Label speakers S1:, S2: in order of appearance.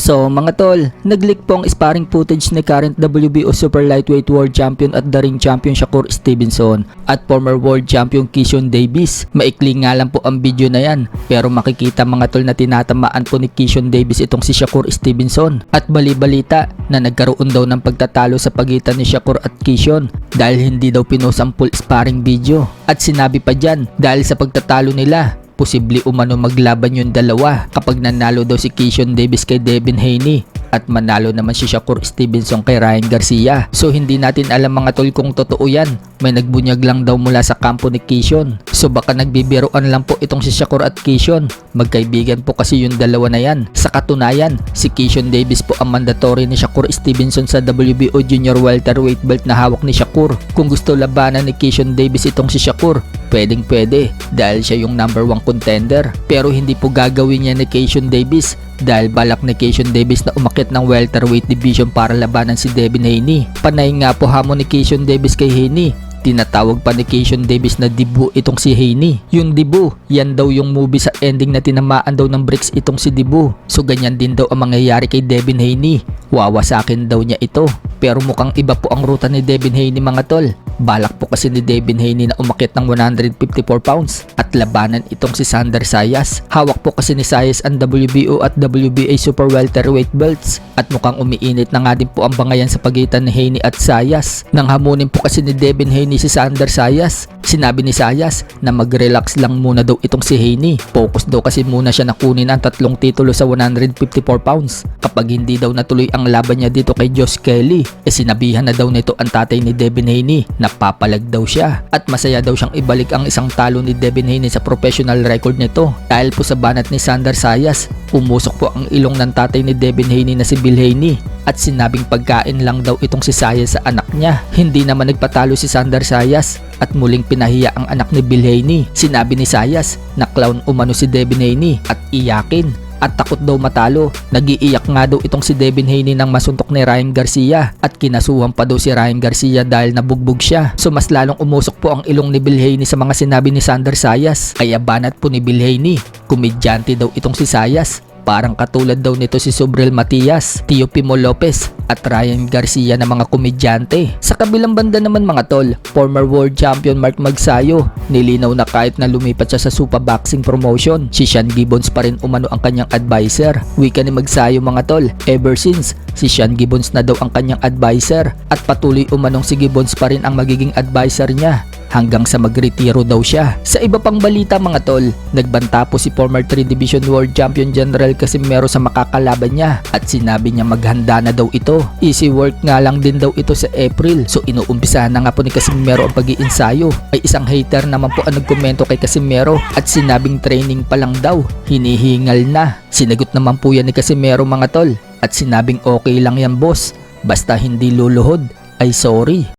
S1: So mga tol, nag-leak po ang sparring footage ni current WBO Super Lightweight World Champion at the Ring Champion Shakur Stevenson at former World Champion Keyshawn Davis. Maikli nga lang po ang video na yan, pero makikita mga tol na tinatamaan po ni Keyshawn Davis itong si Shakur Stevenson. At bali-balita na nagkaroon daw ng pagtatalo sa pagitan ni Shakur at Keyshawn dahil hindi daw pinost ang full sparring video. At sinabi pa dyan, dahil sa pagtatalo nila, posible umano maglaban yung dalawa kapag nanalo daw si Keyshawn Davis kay Devin Haney at manalo naman si Shakur Stevenson kay Ryan Garcia. So hindi natin alam mga tol kung totoo yan. May nagbunyag lang daw mula sa kampo ni Keyshawn. So baka nagbibiroan lang po itong si Shakur at Keyshawn. Magkaibigan po kasi yung dalawa na yan. Sa katunayan, si Keyshawn Davis po ang mandatory ni Shakur Stevenson sa WBO Junior Welterweight belt na hawak ni Shakur. Kung gusto labanan ni Keyshawn Davis itong si Shakur, pwedeng pwede dahil siya yung number 1 contender. Pero hindi po gagawin niya ni Keyshawn Davis dahil balak ni Keyshawn Davis na umakyat ng welterweight division para labanan si Devin Haney. Panay nga po hamon ni Keyshawn Davis kay Haney. Tinatawag pa ni Keyshawn Davis na Dibu itong si Haney. Yung Dibu, yan daw yung movie sa ending na tinamaan daw ng bricks itong si Dibu. So ganyan din daw ang mangyayari kay Devin Haney. Wawasakin daw niya ito. Pero mukhang iba po ang ruta ni Devin Haney mga tol. Balak po kasi ni Devin Haney na umakyat ng 154 pounds at labanan itong si Sander Sayas. Hawak po kasi ni Sayas ang WBO at WBA Super Welterweight belts at mukhang umiinit na nga din po ang bangayan sa pagitan ni Haney at Sayas. Nang hamunin po kasi ni Devin Haney si Sander Sayas, sinabi ni Sayas na mag-relax lang muna daw itong si Haney. Focus daw kasi muna siya na kunin ang 3 titulo sa 154 pounds. Kapag hindi daw natuloy ang laban niya dito kay Josh Kelly, sinabihan na daw nito ang tatay ni Devin Haney na papalag daw siya at masaya daw siyang ibalik ang isang talo ni Devin Haney sa professional record nito. Dahil po sa banat ni Sander Sayas, umusok po ang ilong ng tatay ni Devin Haney na si Bill Haney at sinabing pagkain lang daw itong si Sayas sa anak niya. Hindi naman nagpatalo si Sander Sayas at muling pinahiya ang anak ni Bill Haney. Sinabi ni Sayas na clown umano si Devin Haney at iyakin. At takot daw matalo. Nag-iiyak nga daw itong si Devin Haney nang masuntok ni Ryan Garcia at kinasuhan pa daw si Ryan Garcia dahil nabugbog siya. So mas lalong umusok po ang ilong ni Bill Haney sa mga sinabi ni Sander Sayas. Kaya banat po ni Bill Haney. Komedyante daw itong si Sayas. Parang katulad daw nito si Subriel Matias, Teofimo Lopez at Ryan Garcia na mga komedyante. Sa kabilang banda naman mga tol, former world champion Mark Magsayo, nilinaw na kahit na lumipat siya sa Supa Boxing Promotion, si Sean Gibbons pa rin umano ang kanyang advisor. Wika ni Magsayo mga tol, ever since si Sean Gibbons na daw ang kanyang advisor at patuloy umanong si Gibbons pa rin ang magiging advisor niya hanggang sa magretiro daw siya. Sa iba pang balita mga tol, nagbanta po si former 3 Division World Champion General Casimero sa makakalaban niya at sinabi niya maghanda na daw ito. Easy work nga lang din daw ito sa April. So inuumpisahan na nga po ni Casimero ang pag-iinsayo. Ay isang hater naman po ang nagkomento kay Casimero at sinabing training pa lang daw, hinihingal na. Sinagot naman po yan ni Casimero mga tol at sinabing okay lang yan boss, basta hindi luluhod ay sorry.